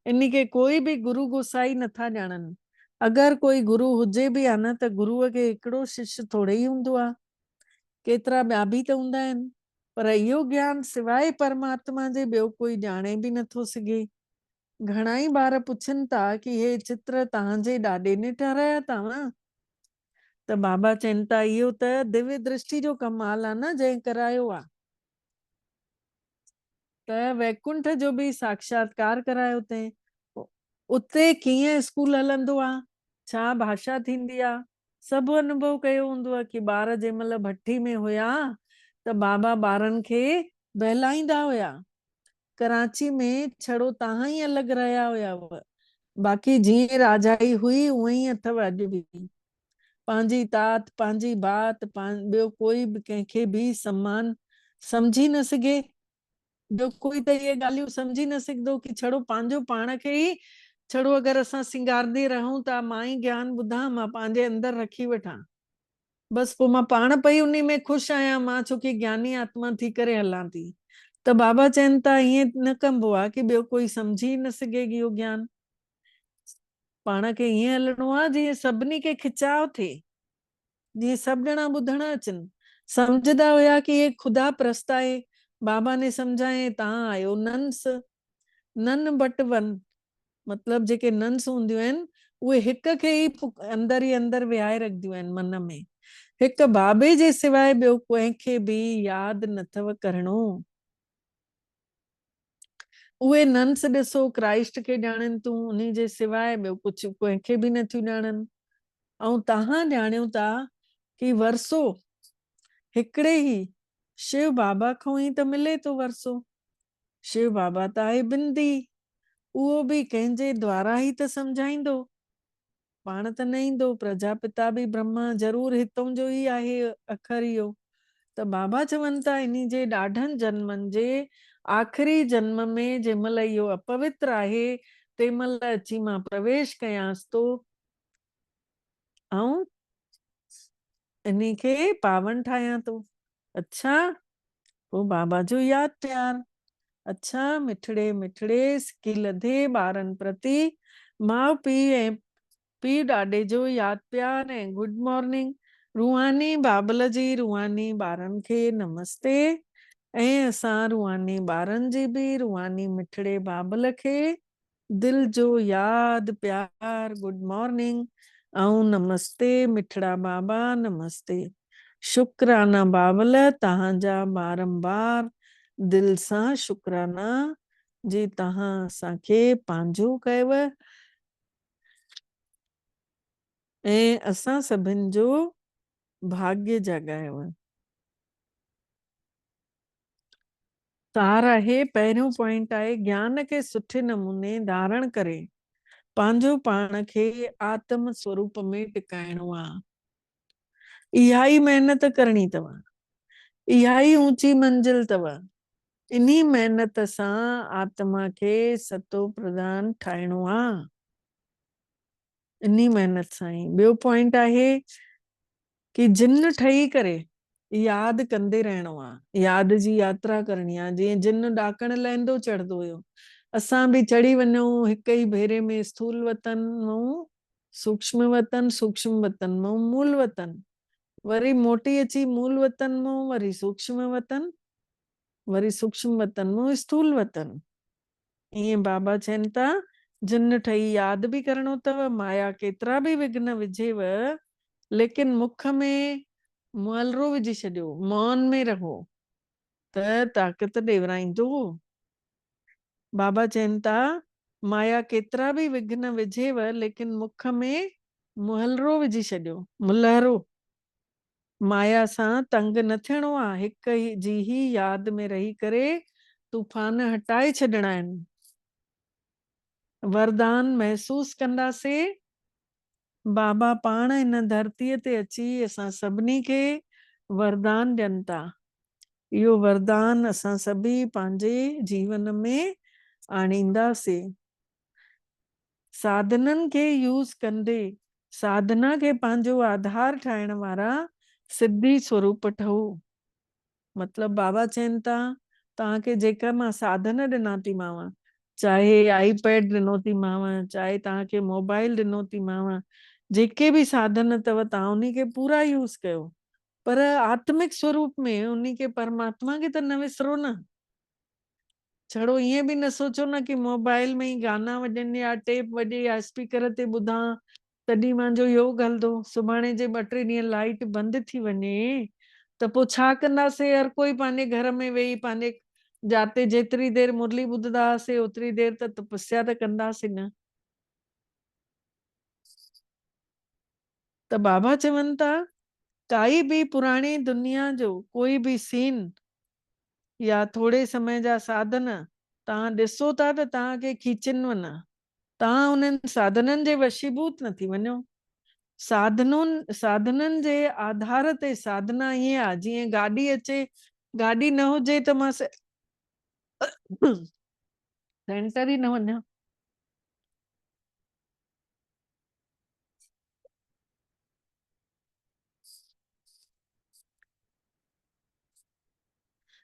इन खे कोई भी गुरु गोसाई नथा ॼाणनि। अगरि कोई गुरु हुजे भी आहे न, त गुरुअ खे हिकिड़ो शिष्य थोड़े ई हूंदो आहे, केतिरा ॿिया बि त हूंदा आहिनि। पर इहो ज्ञान सिवाय परमात्मा जे ॿियो कोई ॼाणे भी नथो सघे। घणा ई ॿार पुछनि था कि हे चित्र तव्हांजे ॾाॾे ने ठाराया अथव? त बाबा चवनि था इहो त दिव्य दृष्टि जो कमाल आहे न, जंहिं करायो आहे। त वैकुंठ जो भी साक्षात्कार करायो अथई। उते कीअं स्कूल हलंदो आहे, छा भाषा थींदी आहे, सभु अनुभव कयो हूंदो आहे। कि ॿार जंहिं महिल भट्टी में हुया त बाबा ॿारनि खे बहलाईंदा हुया। कराची में छड़ो तव्हां ई अलॻि रहिया हुयव, बाक़ी जीअं राजाई हुई उअं ई अथव अॼु बि। पंहिंजी तात, पंहिंजी बात, ॿियो कोई बि कंहिंखे भी सम्मान समझी न सघे। ॿियो कोई त इहे ॻाल्हियूं समझी न सघंदो कि छड़ो पंहिंजो पाण खे ई, छड़ो अगरि असां सिंगारंदी रहूं था, मां ई ज्ञान ॿुधां, मां पंहिंजे अंदरि रखी वठां, बसि पोइ मां पाण पई उन में ख़ुशि आहियां, मां छोकी ज्ञानी आत्मा थी करे हलां थी। त बाबा चवनि था ईअं न कबो आहे कि ॿियो कोई समझी न सघे इहो ज्ञान। पाण खे ईअं हलणो आहे जीअं सभिनी खे खिचाव थिए, जीअं सभु ॼणा ॿुधण अचनि। समझदा हुया कि ये खुदा प्रस्त आहे। बाबा ने समझाए तव्हां आहियो नंस, नन बट वन, मतलब जेके नंस हूंदियूं आहिनि उहे हिक खे ई अंदरि विहाए रखदियूं आहिनि मन में। हिक बाबे जे सिवाय ॿियो कंहिंखे बि यादि नथव करणो। उहे नंस ॾिसो क्राइस्ट खे ॼाणनि तूं, उन जे सिवाय ॿियो कुझु कंहिंखे बि नथियूं ॼाणनि। ऐं तव्हां ॼाणियो था कि वरसो हिकिड़े ई शिव बाबा खां ई त मिले थो वरसो। शिव बाबा त आहे बिंदी, उहो बि कंहिंजे द्वारा ई त समझाईंदो, पाण त न ईंदो। प्रजापिता भी ब्रह्मा ज़रूर हितों जो ई आहे अखर इहो। त बाबा चवनि था इन जे ॾाढनि जन्मनि जे आख़िरी जन्म में जंहिं महिल इहो अपवित्र आहे, तंहिं महिल अची मां प्रवेश कयांसि थो ऐं इन खे पावन ठाहियां थो। अच्छा, पोइ बाबा जो यादि प्यार। अच्छा, मिठड़े मिठड़े सिकी लधे ॿारनि प्रति माउ पीउ ऐं पीउ ॾाॾे जो यादि प्यार ऐं गुड मॉर्निंग। रूहानी बाबल जी रूहानी ॿारनि खे नमस्ते, ऐं असां रूहानी ॿारनि जी बि रूहानी मिठड़े बाबल खे दिल जो यादि प्यार, गुड मॉर्निंग ऐं नमस्ते मिठड़ा बाबा, नमस्ते। शुक्राना बाबल, तव्हांजा बारंबार दिल सां शुक्राना जी तव्हां असांखे पंहिंजो कयव ऐं असां सभिनि जो भाग्य जगायव। सार आहे, पहिरियों पॉइंट आहे ज्ञान खे सुठे नमूने धारण करे पंहिंजो पाण खे आत्म स्वरूप में टिकाइणो आहे। इहा ई महिनत करणी अथव, इहा ई ऊंची मंजिल अथव। इन्ही महिनत सां आत्मा खे सतो प्रधान ठाहिणो आहे, इन्ही महिनत सां ई। ॿियो पॉइंट आहे कि जिन ठही करे यादि कंदे रहणो आहे, यादि जी यात्रा करणी आहे। जीअं जिन ॾाकण लहंदो चढ़ंदो हुयो, असां बि चढ़ी वञूं हिक ई भेरे में स्थूल वतन मां सूक्ष्म वतन, सूक्ष्म वतन मां मूल वतन, वरी मोटी अची मूल वतन मां वरी सूक्ष्म वतन, वरी सूक्ष्म वतन मां स्थूल वतन। ईअं बाबा चवनि था जिन ठही यादि भी करणो अथव। माया केतिरा भी विघ्न विझेव, लेकिन मुख में मुहलरो विझी छॾियो, मौन में रहो त ताक़त ॾेवराईंदो। बाबा चवनि था माया केतिरा भी विघ्न विझेव, लेकिन मुख में मुहलरो विझी छॾियो, मुलहरो। माया सां तंग न थियणो आहे, हिक जी ही याद में रही करे तूफान हटाए छॾणा आहिनि। वरदान महसूस कंदासीं, बाबा पाण इन धरतीअ ते अची असां सभिनी खे वरदान ॾियनि था। इहो वरदान असां सभी पंहिंजे जीवन में आणींदासीं। साधननि खे यूज़ कंदे, साधना खे पंहिंजो आधार ठाहिण वारा सिद्धि स्वरूप ठहू। मतलब बाबा चवनि था, तव्हांखे जेका मां साधन ॾिना थी मांव, चाहे आईपैड ॾिनो थी मांव, चाहे तव्हांखे मोबाइल ॾिनो थी मांव, जेके बि साधन अथव तव्हां उन्ही खे पूरा यूज़ कयो, पर आत्मिक स्वरूप में उन्ही खे परमात्मा खे त न विसरो न। छड़ो ईअं बि न सोचो न कि मोबाइल में ही गाना वॼनि या टेप वॼे या स्पीकर ते ॿुधां तॾहिं मुंहिंजो योग हलंदो। सुभाणे जे 2-3 ॾींहं लाइट बंदि थी वञे त पोइ छा कंदासीं? हर कोई पंहिंजे घर में वेही पंहिंजे जाते जेतिरी देर मुरली ॿुधंदा हुआसीं ओतिरी देर त तपस्या त कंदासीं न। त बाबा चवनि था, काई भी पुरानी दुनिया जो कोई भी सीन या थोड़े समय जा साधन तव्हां ॾिसो था त तव्हांखे खीचनव न। तव्हां उन्हनि साधननि जे वशीभूत न थी वञो। साधननि जे आधार ते साधना ईअं आहे, जीअं गाॾी अचे, गाॾी न हुजे त मां सेंटर ही न वञा।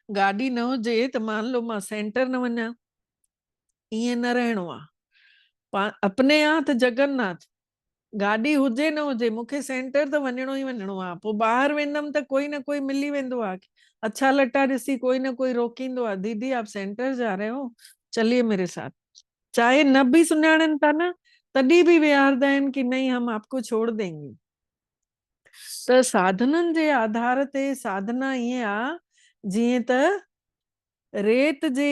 गाॾी न हुजे त मान लो मां सेंटर न वञा, ईअं न रहणो आहे। अपने हाथ जगन्नाथ। गाॾी हुजे न हुजे मूंखे सेंटर त वञणो ही वञणो आहे। पोइ ॿाहिरि वेंदमि त कोई न कोई मिली वेंदो आहे, अच्छा लटा ॾिसी कोई न कोई रोकींदो आहे, दीदी आप सेंटर जा रहे हो, चलिए मेरे साथ। चाहे न भी सुञाणनि था न, तॾहिं बि विहारदा आहिनि कि नहीं हम आपको छोड़ देंगे। त साधननि जे आधार ते साधना ईअं आहे, जीअं त रेत जे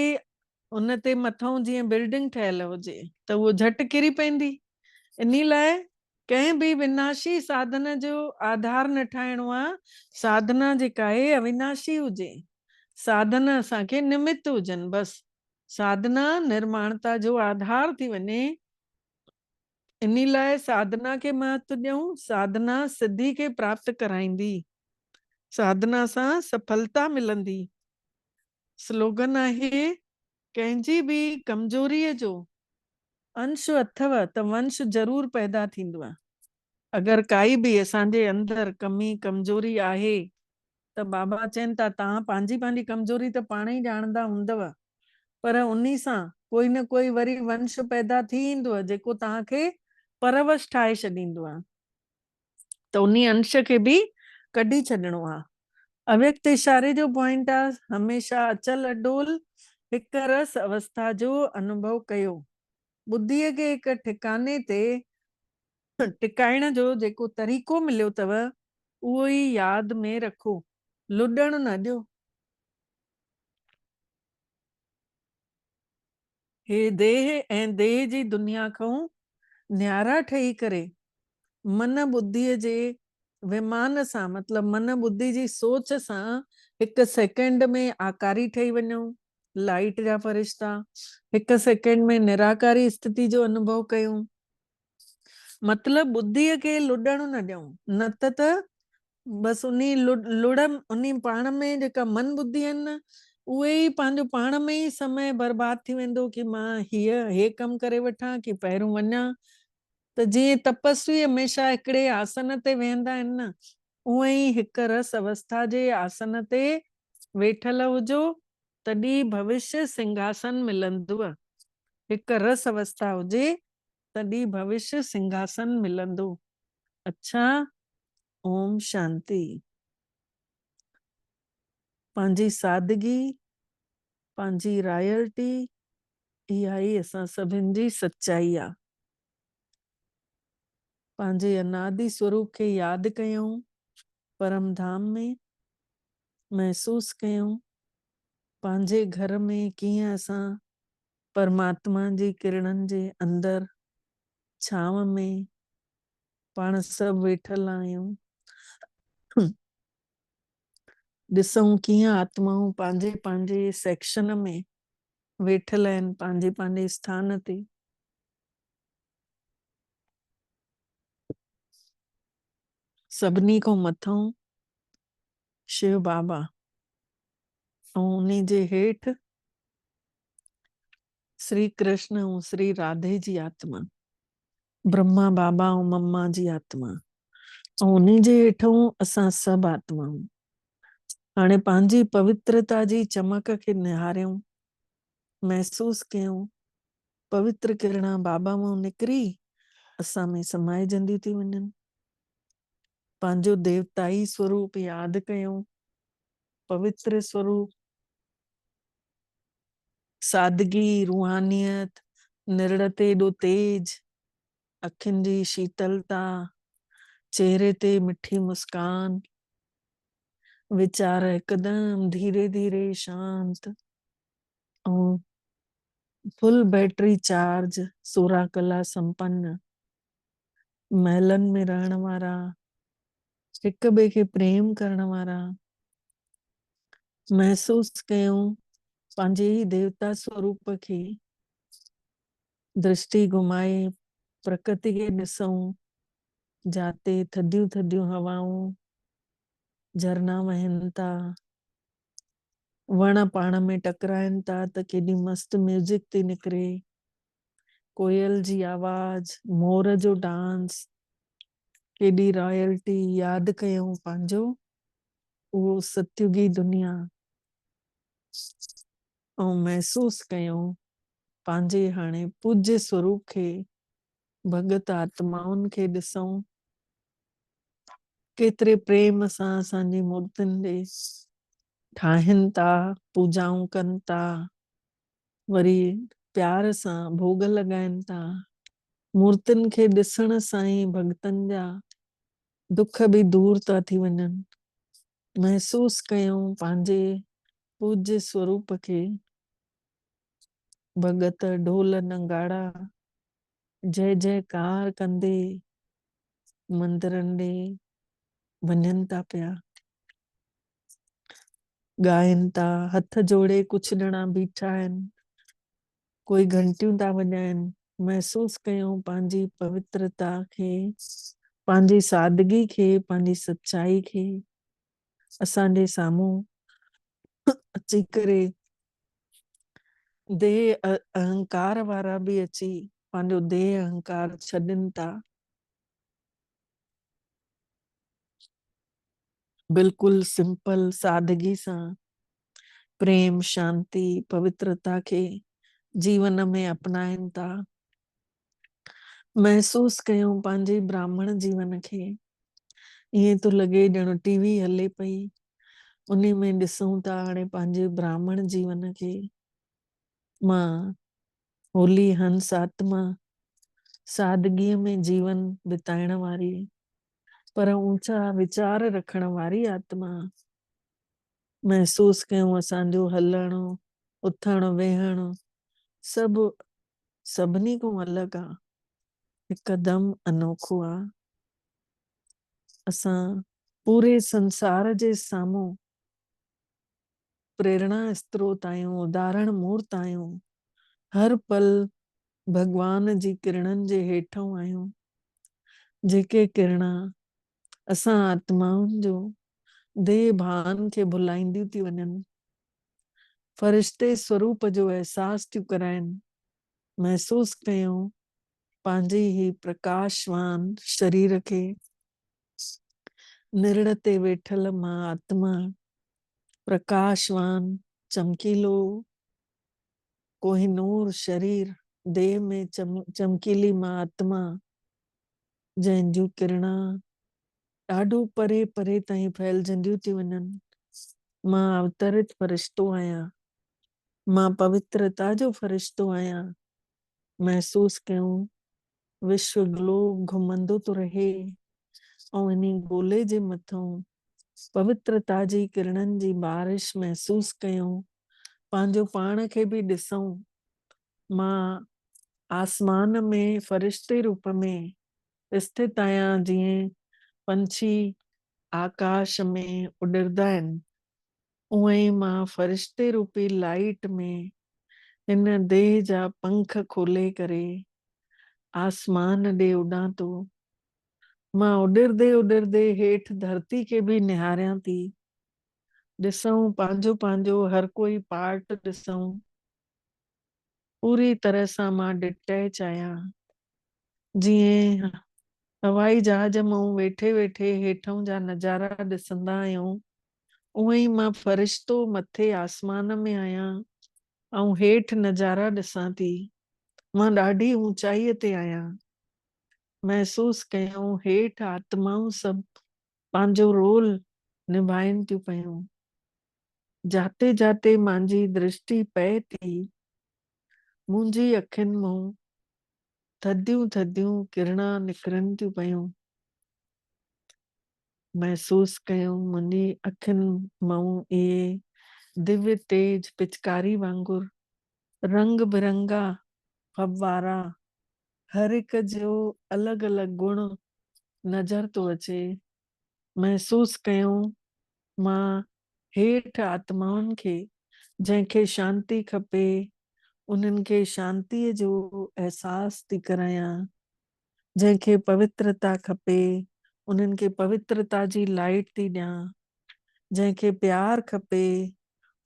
उन ते मथां जीअं बिल्डिंग ठहियल हुजे त उहो झटि किरी पवंदी। इन लाइ कंहिं बि विनाशी साधन जो आधार न ठाहिणो आहे। साधना जेका आहे अविनाशी हुजे, साधन असांखे निमित्त हुजनि बस। साधना निर्माणता जो आधार थी वञे। इन लाइ साधना खे महत्व ॾियूं। साधना सिद्धि खे प्राप्त कराईंदी, साधना सां सफलता मिलंदी। स्लोगन आहे, कंहिंजी बि कमजोरीअ जो अंश अथव त वंश ज़रूर पैदा थींदो आहे। अगर काई भी असांजे अंदर कमी कमजोरी आहे त बाबा चवनि था, तव्हां पंहिंजी पंहिंजी कमजोरी त पाण ही ॼाणंदा हूंदव, पर उन्ही सां कोई न कोई वरी वंश पैदा थी ईंदो जेको तव्हांखे परवश ठाहे छॾींदो आहे। त उन्ही अंश खे बि कढी छॾिणो आहे। अव्यक्त इशारे जो पॉइंट आहे, हमेशा अचल अडोल हिक रस अवस्था जो अनुभव कयो। बुद्धीअ खे हिक ठिकाने ते टिकाइण जो जेको तरीक़ो मिलियो अथव उहो ही याद में रखो, लुॾण न ॾियो। हे देह ऐं देह जी दुनिया खां न्यारा ठही करे मन बुद्धीअ जे विमान सां, मतलब मन बुद्धि जी सोच सां हिक सेकंड में आकारी ठही वञो, लाइट जा फरिश्ता। हिक सेकंड में निराकारी स्थिति जो अनुभव कयूं। मतलब बुद्धीअ खे लुॾण न ॾियूं, न त बस उन्ही पाण में जेका मन बुद्धि आहिनि न, उहे ही पंहिंजो पाण में ही समय बर्बाद थी वेंदो कि मां हे कम करे वठां कि पहिरियों वञा। त जीअं तपस्वी हमेशा हिकिड़े आसन ते वेहंदा आहिनि न, उहे ही हिक रस अवस्था जे आसन ते वेठल हुजो, तॾहिं भविष्य सिंहासन मिलंदव। हिक रस अवस्था हुजे तॾहिं भविष्य सिंहासन मिलंदो। अच्छा, ओम शांति। पंहिंजी सादगी, पंहिंजी रॉयल्टी, इहा ही असां सभिनि जी सच्चाई आहे। पंहिंजे अनादि स्वरूप खे यादि कयूं, परम धाम में महसूस कयूं। पंहिंजे घर में कीअं असां परमात्मा जी किरणनि जे अंदर छांव में पाण सभु वेठल आहियूं। ॾिसूं कीअं आत्माऊं पंहिंजे पंहिंजे सेक्शन में वेठल आहिनि, पंहिंजे पंहिंजे स्थान ते। सभिनी खां मथां शिव बाबा ऐं उन्हीं जे हेठि श्री कृष्ण ऐं श्री राधे जी आत्मा, ब्रह्मा बाबा ऐं मम्मा जी आत्मा, ऐं उन्हीं जे हेठों असां सभु आत्माऊं। हाणे पंहिंजी पवित्रता जी चमक खे निहारियूं, महसूस कयूं। पवित्र किरणा बाबा मां निकिरी असां में समाइजंदी थी वञनि। पंहिंजो देवताई स्वरूप यादि कयूं, पवित्र स्वरूप, सादगी, रूहानियत, निर्णते एॾो तेज, अखियुनि जी शीतलता, चेहरे ते मिठी मुस्कान, विचार हिकदम धीरे धीरे शांत और फुल बैटरी चार्ज, 16 कला संपन्न, महलन में रहण वारा, हिक ॿिए खे प्रेम करण वारा। महसूस कयूं पंहिंजे ही देवता स्वरूप खे। दृष्टि घुमाए प्रकृति खे ॾिसूं, जाते थधियूं थधियूं हवाऊं, झरना वहनि था, वण पाण में टकराइनि था त केॾी मस्त म्यूजिक थी निकिरे, कोयल जी आवाज, मोर जो डांस, केॾी रॉयल्टी। यादि कयूं पंहिंजो उहो सत्युगी दुनिया, ऐं महसूस कयूं पंहिंजे हाणे पूज्य स्वरूप खे, भगत आत्माउनि खे ॾिसूं केतिरे प्रेम सां असांजी मूर्तियुनि ॾे ठाहिनि था, पूजाऊं कनि था, वरी प्यार सां भोग लॻाइनि था। मूर्तियुनि खे ॾिसण सां ई भगतनि जा दुख बि दूर था थी वञनि। महसूस कयूं पंहिंजे पूज्य स्वरूप खे। भगत ढोल नगाड़ा जय जयकार कंदे मंदिरनि ॾे वञनि था पिया, ॻाइनि था, हथ जोड़े कुझु ॼणा बीठा आहिनि, कोई घंटियूं था वॼाइनि। महसूस कयूं पंहिंजी पवित्रता खे, पंहिंजी सादगी खे, पंहिंजी सच्चाई खे। असांजे साम्हूं अची करे देह अहंकार वारा बि अची पंहिंजो देह अहंकार छॾनि था, बिल्कुलु सिंपल सादगी सां प्रेम, शांति, पवित्रता के जीवन में अपनाइनि था। महसूस कयूं पंहिंजे ब्राह्मण जीवन खे। ईअं थो लॻे ॼण टीवी हले पई, उन्ही में ॾिसूं था हाणे पंहिंजे ब्राह्मण जीवन खे। मां होली हंस आत्मा, सादगीअ में जीवन बिताइण वारी, पर ऊंचा वीचार रखण वारी आत्मा। महसूस कयूं असांजो हलणु, उथणु, वेहणु सभु सभिनी खां अलॻि आहे, हिकदमि अनोखो आहे। असां पूरे संसार जे साम्हूं प्रेरणा स्त्रोत आहियूं, उदाहरण मूर्त आहियूं। हर पल भगवान जी किरणनि जे हेठों आहियूं, जेके किरणा असां आत्माउनि जो देह भान खे भुलाईंदियूं थी वञनि, फरिश्ते स्वरूप जो एहसास थियूं कराइनि। महसूस कयूं पंहिंजे ही प्रकाशवान शरीर खे। निर्ण ते वेठल मां आत्मा, प्रकाशवान, चमकीलो, कोहिनूर शरीर, देह में चमकीली मां आत्मा, जंहिंजूं किरणा ॾाढो परे परे ताईं फैलजंदियूं थी वञनि। मां अवतरित फरिश्तो आहियां, मां पवित्रता जो फरिश्तो आहियां। महसूस कयूं विश्व ग्लोब घुमंदो थो रहे, ऐं इन्ही गोले जे मथां पवित्रता जी किरणनि जी बारिश महसूस कयूं। पंहिंजो पाण खे बि ॾिसूं, मां आसमान में फरिश्ते रूप में स्थित आहियां, जीअं पंछी आकाश में उॾंदा आहिनि, उहे ई मां फ़रिश्ते रूपी लाइट में हिन देह जा पंख खोले करे आसमान ॾे उॾां थो। मां उॾिरदे उॾिरदे हेठि धरती खे बि निहारियां थी। ॾिसूं पंहिंजो पंहिंजो हर कोई पार्ट ॾिसूं। पूरी तरह सां मां डिटैच आहियां। जीअं हवाई जहाज मां वेठे वेठे हेठों जा नज़ारा ॾिसंदा आहियूं, उहे ई मां फ़रिश्तो मथे आसमान में आहियां ऐं हेठि नज़ारा ॾिसां थी। मां ॾाढी ऊचाईअ ते आहियां। महसूस कयूं हेठि आत्माऊं सभु पंहिंजो रोल निभाइनि थियूं पयूं। जाते जाते मुंहिंजी दृष्टि पए थी, मुंहिंजी अखियुनि मां थधियूं थधियूं किरणा निकिरनि थियूं पयूं। महसूस कयूं मुंहिंजी अखियुनि मां इहे दिव्य तेज पिचकारी वांगुर रंग बिरंगा फव्वारा, हर एक जो अलॻि अलॻि गुण नज़र थो अचे। महसूस कयूं मां हेठि आत्माउनि खे, जंहिंखे शांती खपे, उन्हनि खे शांतीअ जो अहसास थी करायां। जंहिंखे पवित्रता खपे, उन्हनि खे पवित्रता जी लाइट थी ॾियां। जंहिंखे प्यार खपे,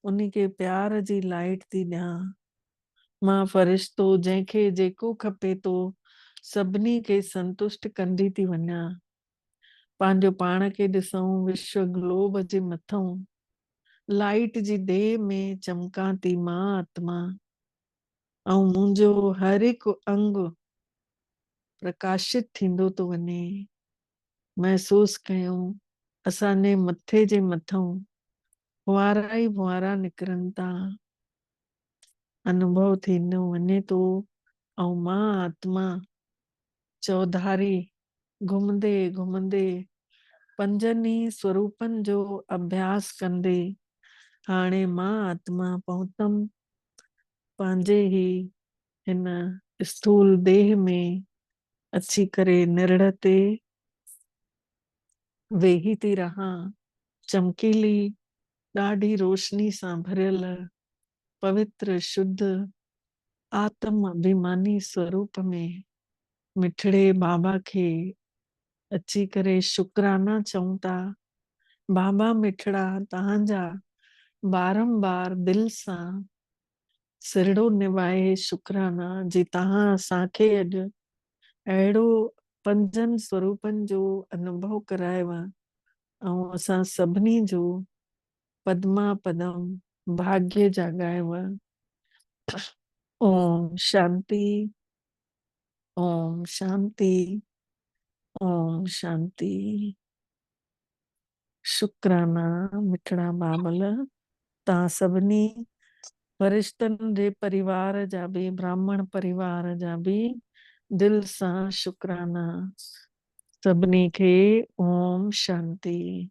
उन्ही खे प्यार जी लाइट थी ॾियां। मां फ़रिश्तो जंहिंखे जेको खपे थो, सभिनी खे संतुष्ट कंदी थी वञा। पंहिंजो पाण खे ॾिसूं विश्व ग्लोब जे मथां लाइट जी देह में चमकां थी मां आत्मा, ऐं मुंहिंजो हर हिकु अंग प्रकाशित थींदो थो वञे। महसूस कयूं असांजे मथे जे मथां फुआरा ई फुआरा निकिरनि था। अनुभव थींदो वञे थो ऐं मां आत्मा चौधारी घुमंदे घुमंदे पंजनि ई स्वरूपनि जो अभ्यास कंदे हाणे मां आत्मा पहुतमि पंहिंजे ई हिन स्थूल देह में अची करे निरड़ ते वेही थी रहां। चमकीली ॾाढी रोशनी सां भरियल पवित्र शुद्ध आत्म अभिमानी स्वरूप में मिठड़े बाबा खे अची करे शुक्राना चऊं था। बाबा मिठड़ा, तव्हांजा बारंबार दिल सां सिरड़ो निभाए शुक्राना जी तव्हां असांखे अॼु अहिड़ो पंजनि स्वरूपनि जो अनुभव करायो आहे ऐं असां सभिनी जो पद्मा पदम भाग्य जाॻायो आहे। ओम शांति, ओम शांति, ओम शांति। शुक्राना मिठड़ा बाबल, तव्हां सभिनी फरिश्तनि जे परिवार जा बि, ब्राह्मण परिवार जा बि दिल सां शुक्राना। सभिनी खे ओम शांति।